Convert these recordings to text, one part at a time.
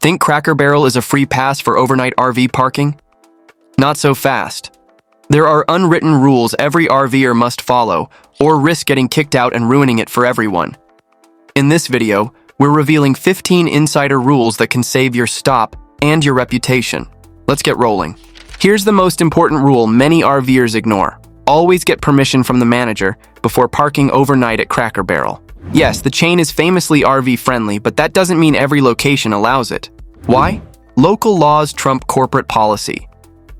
Think Cracker Barrel is a free pass for overnight RV parking? Not so fast. There are unwritten rules every RVer must follow, or risk getting kicked out and ruining it for everyone. In this video, we're revealing 15 insider rules that can save your stop and your reputation. Let's get rolling. Here's the most important rule many RVers ignore. Always get permission from the manager before parking overnight at Cracker Barrel. Yes, the chain is famously RV friendly, but that doesn't mean every location allows it. Why? Local laws trump corporate policy.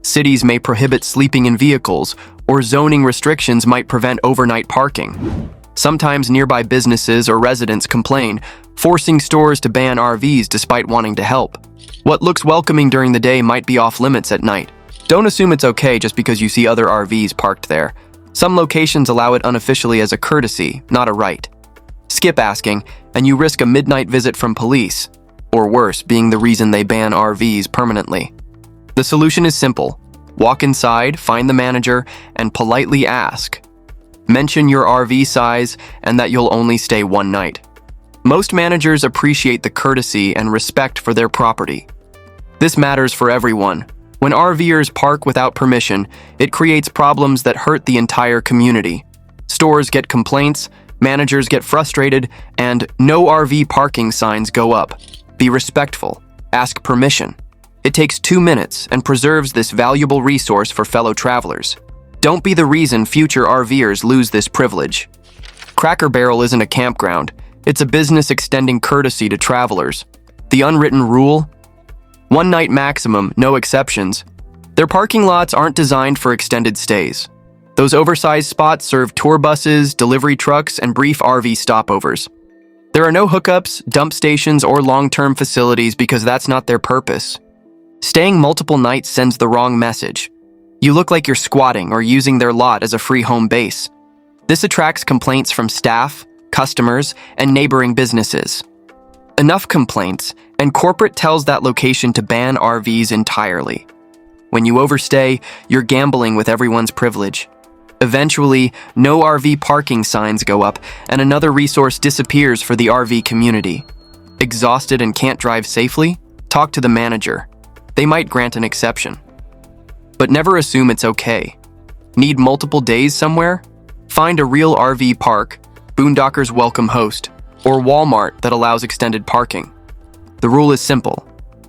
Cities may prohibit sleeping in vehicles, or zoning restrictions might prevent overnight parking. Sometimes nearby businesses or residents complain, forcing stores to ban RVs despite wanting to help. What looks welcoming during the day might be off limits at night. Don't assume it's okay just because you see other RVs parked there. Some locations allow it unofficially as a courtesy, not a right. Skip asking, and you risk a midnight visit from police, or worse, being the reason they ban RVs permanently. The solution is simple. Walk inside, find the manager, and politely ask. Mention your RV size and that you'll only stay one night. Most managers appreciate the courtesy and respect for their property. This matters for everyone. When RVers park without permission, it creates problems that hurt the entire community. Stores get complaints, managers get frustrated, and no RV parking signs go up. Be respectful. Ask permission. It takes 2 minutes and preserves this valuable resource for fellow travelers. Don't be the reason future RVers lose this privilege. Cracker Barrel isn't a campground. It's a business extending courtesy to travelers. The unwritten rule? One night maximum, no exceptions. Their parking lots aren't designed for extended stays. Those oversized spots serve tour buses, delivery trucks, and brief RV stopovers. There are no hookups, dump stations, or long-term facilities because that's not their purpose. Staying multiple nights sends the wrong message. You look like you're squatting or using their lot as a free home base. This attracts complaints from staff, customers, and neighboring businesses. Enough complaints, and corporate tells that location to ban RVs entirely. When you overstay, you're gambling with everyone's privilege. Eventually, no RV parking signs go up, and another resource disappears for the RV community. Exhausted and can't drive safely? Talk to the manager. They might grant an exception. But never assume it's okay. Need multiple days somewhere? Find a real RV park, Boondockers Welcome Host, or Walmart that allows extended parking. The rule is simple.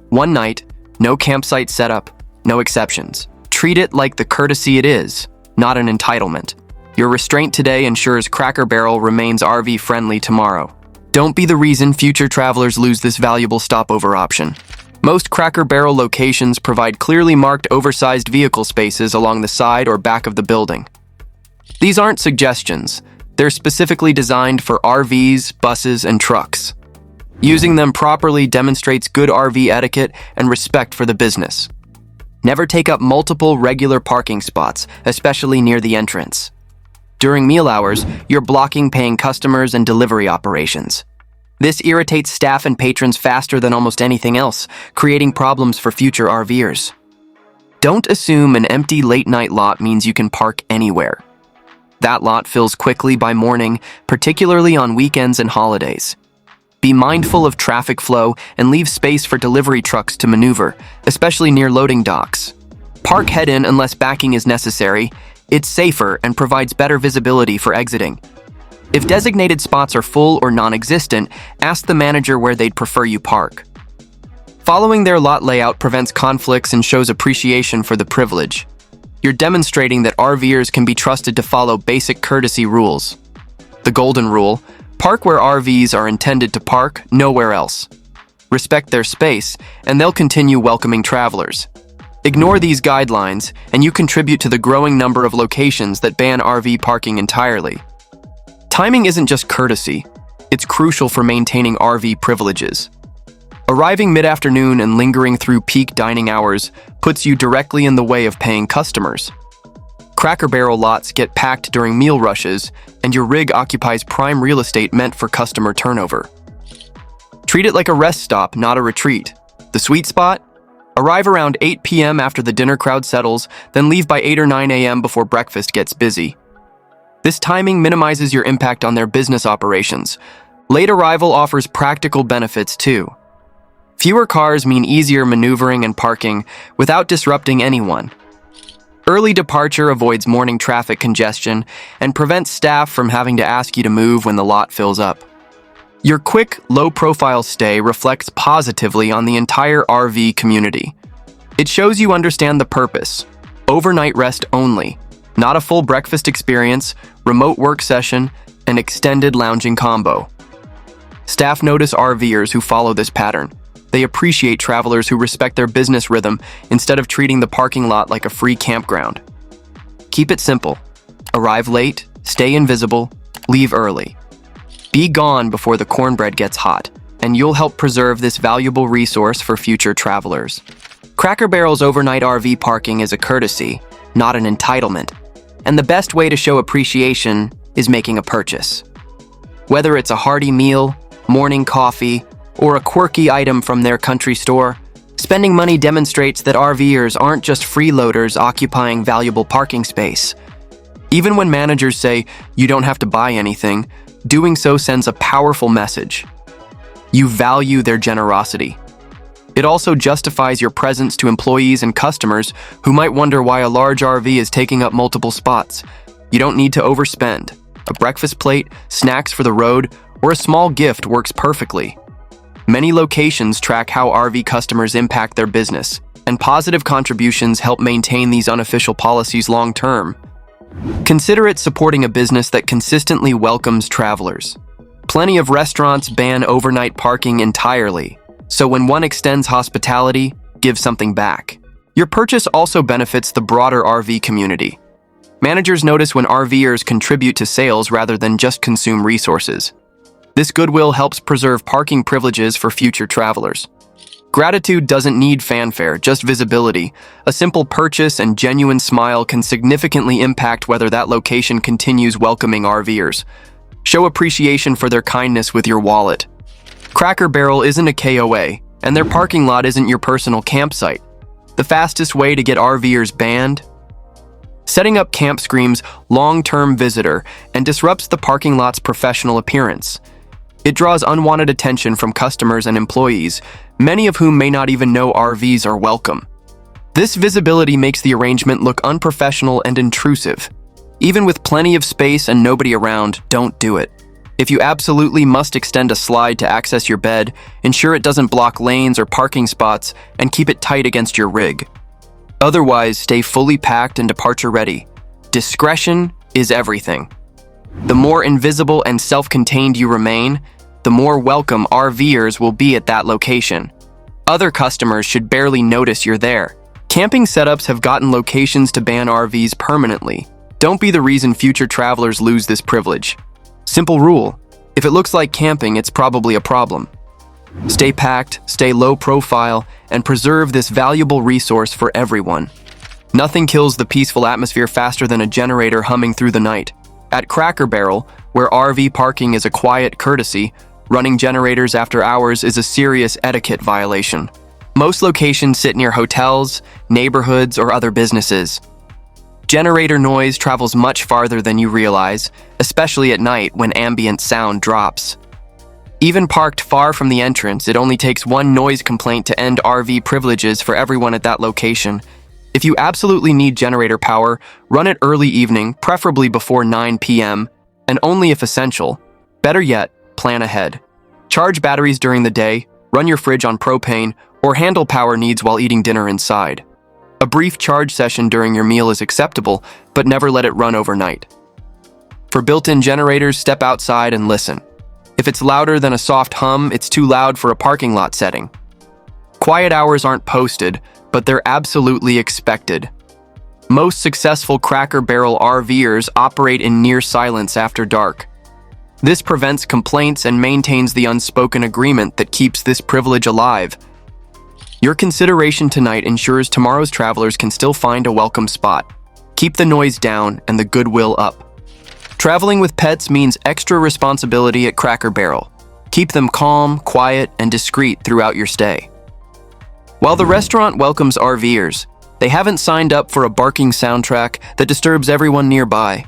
One night, no campsite setup, no exceptions. Treat it like the courtesy it is, not an entitlement. Your restraint today ensures Cracker Barrel remains RV friendly tomorrow. Don't be the reason future travelers lose this valuable stopover option. Most Cracker Barrel locations provide clearly marked oversized vehicle spaces along the side or back of the building. These aren't suggestions. They're specifically designed for RVs, buses, and trucks. Using them properly demonstrates good RV etiquette and respect for the business. Never take up multiple regular parking spots, especially near the entrance. During meal hours, you're blocking paying customers and delivery operations. This irritates staff and patrons faster than almost anything else, creating problems for future RVers. Don't assume an empty late-night lot means you can park anywhere. That lot fills quickly by morning, particularly on weekends and holidays. Be mindful of traffic flow and leave space for delivery trucks to maneuver, especially near loading docks. Park head-in unless backing is necessary. It's safer and provides better visibility for exiting. If designated spots are full or non-existent, ask the manager where they'd prefer you park. Following their lot layout prevents conflicts and shows appreciation for the privilege. You're demonstrating that RVers can be trusted to follow basic courtesy rules. The golden rule: park where RVs are intended to park, nowhere else. Respect their space, and they'll continue welcoming travelers. Ignore these guidelines, and you contribute to the growing number of locations that ban RV parking entirely. Timing isn't just courtesy, it's crucial for maintaining RV privileges. Arriving mid-afternoon and lingering through peak dining hours puts you directly in the way of paying customers. Cracker Barrel lots get packed during meal rushes, and your rig occupies prime real estate meant for customer turnover. Treat it like a rest stop, not a retreat. The sweet spot? Arrive around 8 p.m. after the dinner crowd settles, then leave by 8 or 9 a.m. before breakfast gets busy. This timing minimizes your impact on their business operations. Late arrival offers practical benefits too. Fewer cars mean easier maneuvering and parking without disrupting anyone. Early departure avoids morning traffic congestion and prevents staff from having to ask you to move when the lot fills up. Your quick, low-profile stay reflects positively on the entire RV community. It shows you understand the purpose: overnight rest only, not a full breakfast experience, remote work session, and extended lounging combo. Staff notice RVers who follow this pattern. They appreciate travelers who respect their business rhythm instead of treating the parking lot like a free campground. Keep it simple. Arrive late, stay invisible, leave early. Be gone before the cornbread gets hot, and you'll help preserve this valuable resource for future travelers. Cracker Barrel's overnight RV parking is a courtesy, not an entitlement, and the best way to show appreciation is making a purchase. Whether it's a hearty meal, morning coffee, or a quirky item from their country store, spending money demonstrates that RVers aren't just freeloaders occupying valuable parking space. Even when managers say you don't have to buy anything, doing so sends a powerful message. You value their generosity. It also justifies your presence to employees and customers who might wonder why a large RV is taking up multiple spots. You don't need to overspend. A breakfast plate, snacks for the road, or a small gift works perfectly. Many locations track how RV customers impact their business, and positive contributions help maintain these unofficial policies long-term. Consider it supporting a business that consistently welcomes travelers. Plenty of restaurants ban overnight parking entirely, so when one extends hospitality, give something back. Your purchase also benefits the broader RV community. Managers notice when RVers contribute to sales rather than just consume resources. This goodwill helps preserve parking privileges for future travelers. Gratitude doesn't need fanfare, just visibility. A simple purchase and genuine smile can significantly impact whether that location continues welcoming RVers. Show appreciation for their kindness with your wallet. Cracker Barrel isn't a KOA, and their parking lot isn't your personal campsite. The fastest way to get RVers banned? Setting up camp screams long-term visitor and disrupts the parking lot's professional appearance. It draws unwanted attention from customers and employees, many of whom may not even know RVs are welcome. This visibility makes the arrangement look unprofessional and intrusive. Even with plenty of space and nobody around, don't do it. If you absolutely must extend a slide to access your bed, ensure it doesn't block lanes or parking spots and keep it tight against your rig. Otherwise, stay fully packed and departure ready. Discretion is everything. The more invisible and self-contained you remain, the more welcome RVers will be at that location. Other customers should barely notice you're there. Camping setups have gotten locations to ban RVs permanently. Don't be the reason future travelers lose this privilege. Simple rule: if it looks like camping, it's probably a problem. Stay packed, stay low profile, and preserve this valuable resource for everyone. Nothing kills the peaceful atmosphere faster than a generator humming through the night. At Cracker Barrel, where RV parking is a quiet courtesy, running generators after hours is a serious etiquette violation. Most locations sit near hotels, neighborhoods, or other businesses. Generator noise travels much farther than you realize, especially at night when ambient sound drops. Even parked far from the entrance, it only takes one noise complaint to end RV privileges for everyone at that location. If you absolutely need generator power, run it early evening, preferably before 9 p.m., and only if essential. Better yet, plan ahead. Charge batteries during the day, run your fridge on propane, or handle power needs while eating dinner inside. A brief charge session during your meal is acceptable, but never let it run overnight. For built-in generators, step outside and listen. If it's louder than a soft hum, it's too loud for a parking lot setting. Quiet hours aren't posted, but they're absolutely expected. Most successful Cracker Barrel RVers operate in near silence after dark. This prevents complaints and maintains the unspoken agreement that keeps this privilege alive. Your consideration tonight ensures tomorrow's travelers can still find a welcome spot. Keep the noise down and the goodwill up. Traveling with pets means extra responsibility at Cracker Barrel. Keep them calm, quiet, and discreet throughout your stay. While the restaurant welcomes RVers, they haven't signed up for a barking soundtrack that disturbs everyone nearby.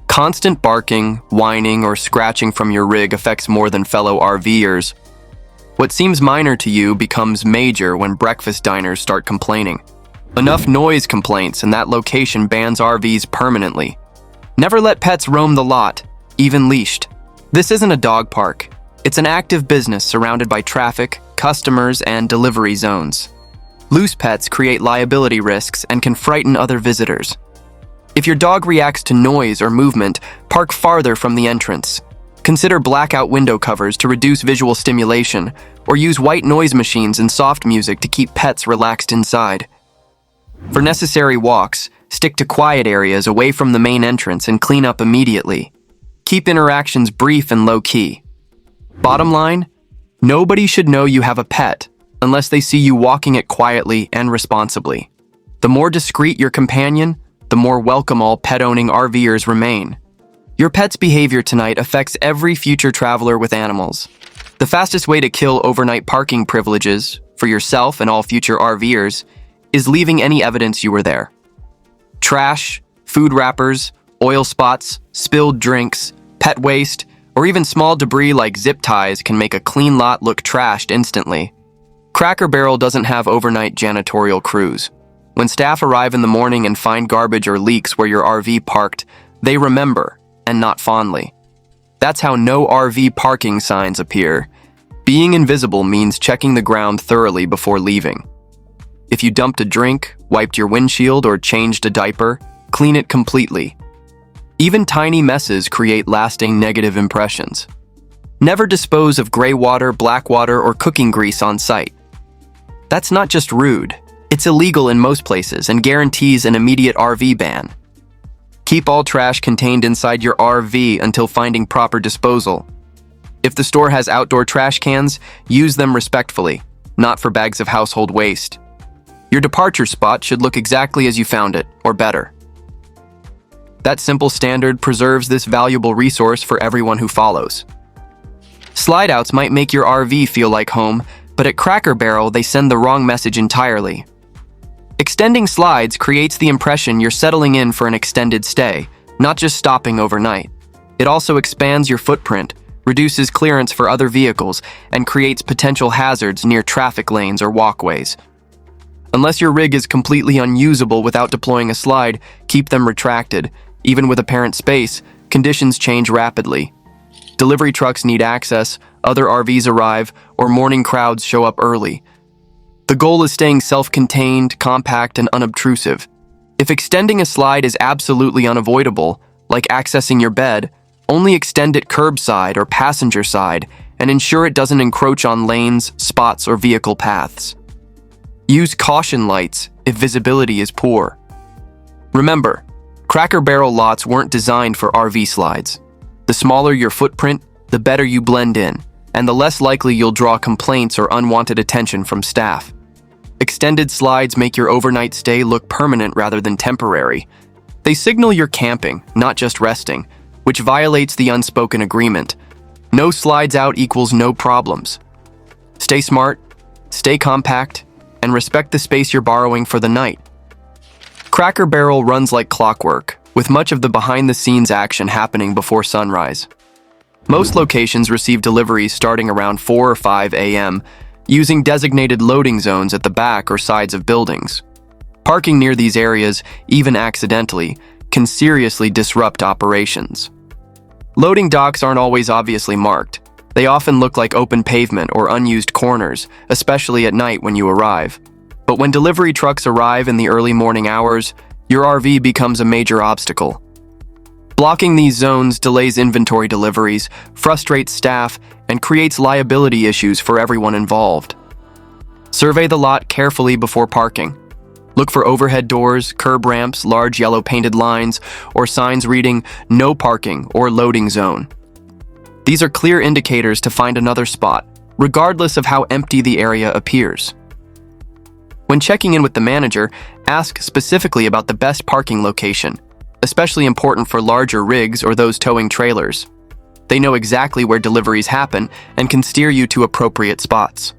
Constant barking, whining, or scratching from your rig affects more than fellow RVers. What seems minor to you becomes major when breakfast diners start complaining. Enough noise complaints and that location bans RVs permanently. Never let pets roam the lot, even leashed. This isn't a dog park. It's an active business surrounded by traffic, customers, and delivery zones. Loose pets create liability risks and can frighten other visitors. If your dog reacts to noise or movement, park farther from the entrance. Consider blackout window covers to reduce visual stimulation, or use white noise machines and soft music to keep pets relaxed inside. For necessary walks, stick to quiet areas away from the main entrance and clean up immediately. Keep interactions brief and low-key. Bottom line, nobody should know you have a pet unless they see you walking it quietly and responsibly. The more discreet your companion, the more welcome all pet-owning RVers remain. Your pet's behavior tonight affects every future traveler with animals. The fastest way to kill overnight parking privileges for yourself and all future RVers is leaving any evidence you were there. Trash, food wrappers, oil spots, spilled drinks, pet waste, or even small debris like zip ties can make a clean lot look trashed instantly. Cracker Barrel doesn't have overnight janitorial crews. When staff arrive in the morning and find garbage or leaks where your RV parked, they remember, and not fondly. That's how no RV parking signs appear. Being invisible means checking the ground thoroughly before leaving. If you dumped a drink, wiped your windshield, or changed a diaper, clean it completely. Even tiny messes create lasting negative impressions. Never dispose of gray water, black water, or cooking grease on site. That's not just rude, it's illegal in most places and guarantees an immediate RV ban. Keep all trash contained inside your RV until finding proper disposal. If the store has outdoor trash cans, use them respectfully, not for bags of household waste. Your departure spot should look exactly as you found it, or better. That simple standard preserves this valuable resource for everyone who follows. Slideouts might make your RV feel like home, but at Cracker Barrel they send the wrong message entirely. Extending slides creates the impression you're settling in for an extended stay, not just stopping overnight. It also expands your footprint, reduces clearance for other vehicles, and creates potential hazards near traffic lanes or walkways. Unless your rig is completely unusable without deploying a slide, keep them retracted. Even with apparent space, conditions change rapidly. Delivery trucks need access, other RVs arrive, or morning crowds show up early. The goal is staying self-contained, compact, and unobtrusive. If extending a slide is absolutely unavoidable, like accessing your bed, only extend it curbside or passenger side and ensure it doesn't encroach on lanes, spots, or vehicle paths. Use caution lights if visibility is poor. Remember, Cracker Barrel lots weren't designed for RV slides. The smaller your footprint, the better you blend in, and the less likely you'll draw complaints or unwanted attention from staff. Extended slides make your overnight stay look permanent rather than temporary. They signal you're camping, not just resting, which violates the unspoken agreement. No slides out equals no problems. Stay smart, stay compact, and respect the space you're borrowing for the night. Cracker Barrel runs like clockwork, with much of the behind-the-scenes action happening before sunrise. Most locations receive deliveries starting around 4 or 5 a.m., using designated loading zones at the back or sides of buildings. Parking near these areas, even accidentally, can seriously disrupt operations. Loading docks aren't always obviously marked. They often look like open pavement or unused corners, especially at night when you arrive. But when delivery trucks arrive in the early morning hours, your RV becomes a major obstacle. Blocking these zones delays inventory deliveries, frustrates staff, and creates liability issues for everyone involved. Survey the lot carefully before parking. Look for overhead doors, curb ramps, large yellow painted lines, or signs reading "No Parking" or "Loading Zone." These are clear indicators to find another spot, regardless of how empty the area appears. When checking in with the manager, ask specifically about the best parking location, especially important for larger rigs or those towing trailers. They know exactly where deliveries happen and can steer you to appropriate spots.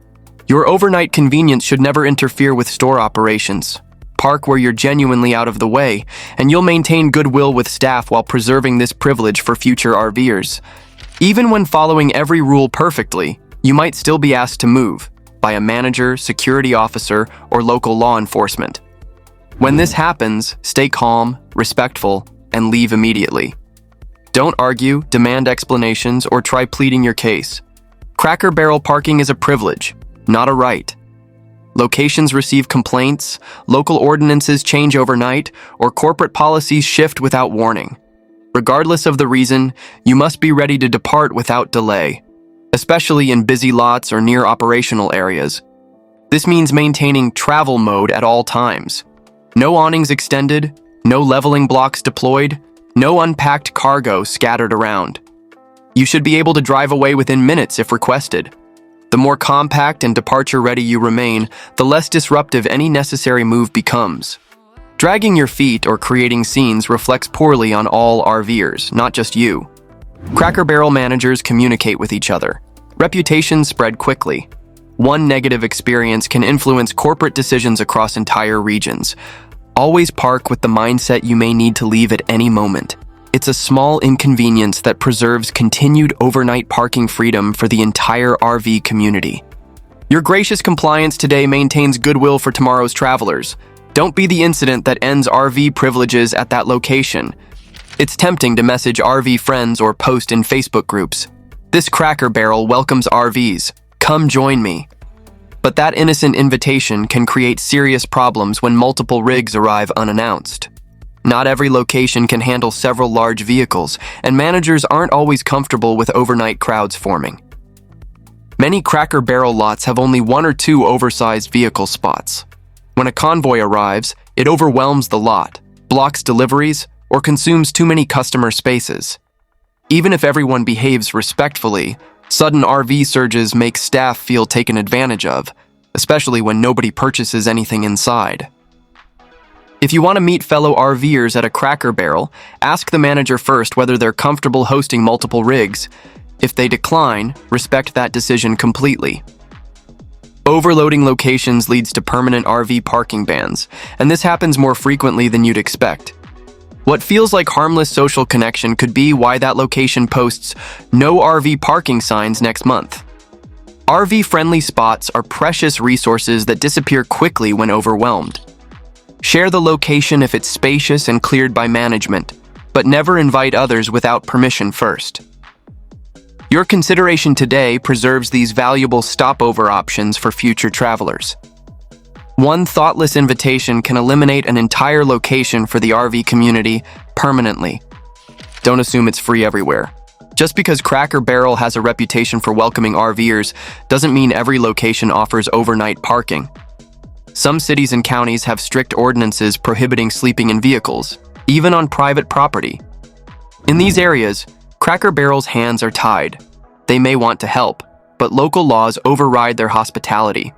Your overnight convenience should never interfere with store operations. Park where you're genuinely out of the way, and you'll maintain goodwill with staff while preserving this privilege for future RVers. Even when following every rule perfectly, you might still be asked to move by a manager, security officer, or local law enforcement. When this happens, stay calm, respectful, and leave immediately. Don't argue, demand explanations, or try pleading your case. Cracker Barrel parking is a privilege, not a right. Locations receive complaints, local ordinances change overnight, or corporate policies shift without warning. Regardless of the reason, you must be ready to depart without delay, especially in busy lots or near operational areas. This means maintaining travel mode at all times. No awnings extended, no leveling blocks deployed, no unpacked cargo scattered around. You should be able to drive away within minutes if requested. The more compact and departure-ready you remain, the less disruptive any necessary move becomes. Dragging your feet or creating scenes reflects poorly on all RVers, not just you. Cracker Barrel managers communicate with each other. Reputations spread quickly. One negative experience can influence corporate decisions across entire regions. Always park with the mindset you may need to leave at any moment. It's a small inconvenience that preserves continued overnight parking freedom for the entire RV community. Your gracious compliance today maintains goodwill for tomorrow's travelers. Don't be the incident that ends RV privileges at that location. It's tempting to message RV friends or post in Facebook groups. This Cracker Barrel welcomes RVs. Come join me. But that innocent invitation can create serious problems when multiple rigs arrive unannounced. Not every location can handle several large vehicles, and managers aren't always comfortable with overnight crowds forming. Many Cracker Barrel lots have only one or two oversized vehicle spots. When a convoy arrives, it overwhelms the lot, blocks deliveries, or consumes too many customer spaces. Even if everyone behaves respectfully, sudden RV surges make staff feel taken advantage of, especially when nobody purchases anything inside. If you want to meet fellow RVers at a Cracker Barrel, ask the manager first whether they're comfortable hosting multiple rigs. If they decline, respect that decision completely. Overloading locations leads to permanent RV parking bans, and this happens more frequently than you'd expect. What feels like harmless social connection could be why that location posts "No RV parking" signs next month. RV-friendly spots are precious resources that disappear quickly when overwhelmed. Share the location if it's spacious and cleared by management, but never invite others without permission first. Your consideration today preserves these valuable stopover options for future travelers. One thoughtless invitation can eliminate an entire location for the RV community permanently. Don't assume it's free everywhere. Just because Cracker Barrel has a reputation for welcoming RVers doesn't mean every location offers overnight parking. Some cities and counties have strict ordinances prohibiting sleeping in vehicles, even on private property. In these areas, Cracker Barrel's hands are tied. They may want to help, but local laws override their hospitality.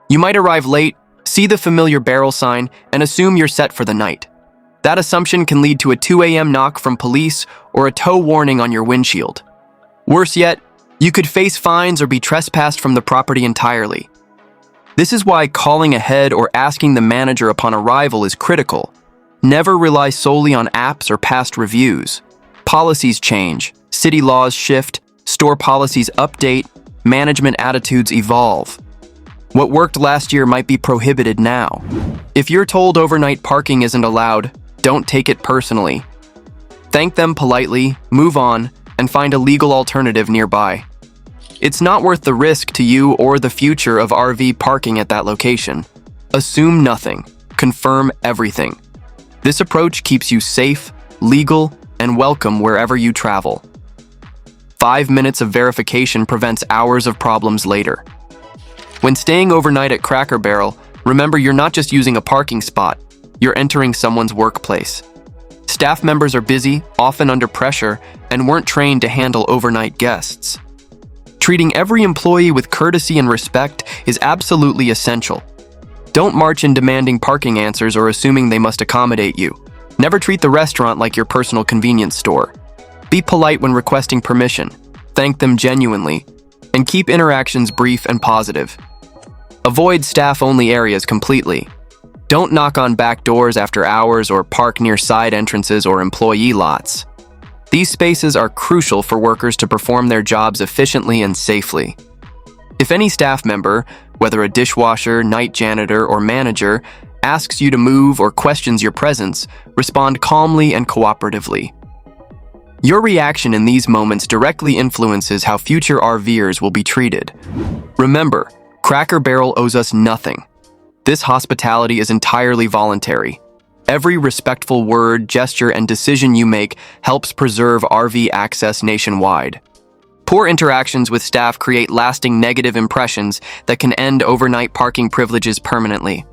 You might arrive late, see the familiar barrel sign, and assume you're set for the night. That assumption can lead to a 2 a.m. knock from police or a tow warning on your windshield. Worse yet, you could face fines or be trespassed from the property entirely. This is why calling ahead or asking the manager upon arrival is critical. Never rely solely on apps or past reviews. Policies change, city laws shift, store policies update, management attitudes evolve. What worked last year might be prohibited now. If you're told overnight parking isn't allowed, don't take it personally. Thank them politely, move on, and find a legal alternative nearby. It's not worth the risk to you or the future of RV parking at that location. Assume nothing. Confirm everything. This approach keeps you safe, legal, and welcome wherever you travel. 5 minutes of verification prevents hours of problems later. When staying overnight at Cracker Barrel, remember you're not just using a parking spot, you're entering someone's workplace. Staff members are busy, often under pressure, and weren't trained to handle overnight guests. Treating every employee with courtesy and respect is absolutely essential. Don't march in demanding parking answers or assuming they must accommodate you. Never treat the restaurant like your personal convenience store. Be polite when requesting permission, thank them genuinely, and keep interactions brief and positive. Avoid staff-only areas completely. Don't knock on back doors after hours or park near side entrances or employee lots. These spaces are crucial for workers to perform their jobs efficiently and safely. If any staff member, whether a dishwasher, night janitor, or manager, asks you to move or questions your presence, respond calmly and cooperatively. Your reaction in these moments directly influences how future RVers will be treated. Remember, Cracker Barrel owes us nothing. This hospitality is entirely voluntary. Every respectful word, gesture, and decision you make helps preserve RV access nationwide. Poor interactions with staff create lasting negative impressions that can end overnight parking privileges permanently.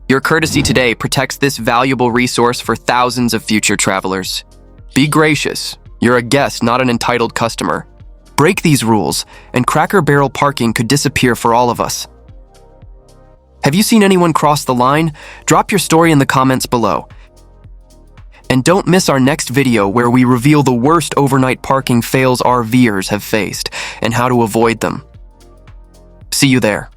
Your courtesy today protects this valuable resource for thousands of future travelers. Be gracious. You're a guest, not an entitled customer. Break these rules, and Cracker Barrel parking could disappear for all of us. Have you seen anyone cross the line? Drop your story in the comments below. And don't miss our next video where we reveal the worst overnight parking fails RVers have faced and how to avoid them. See you there.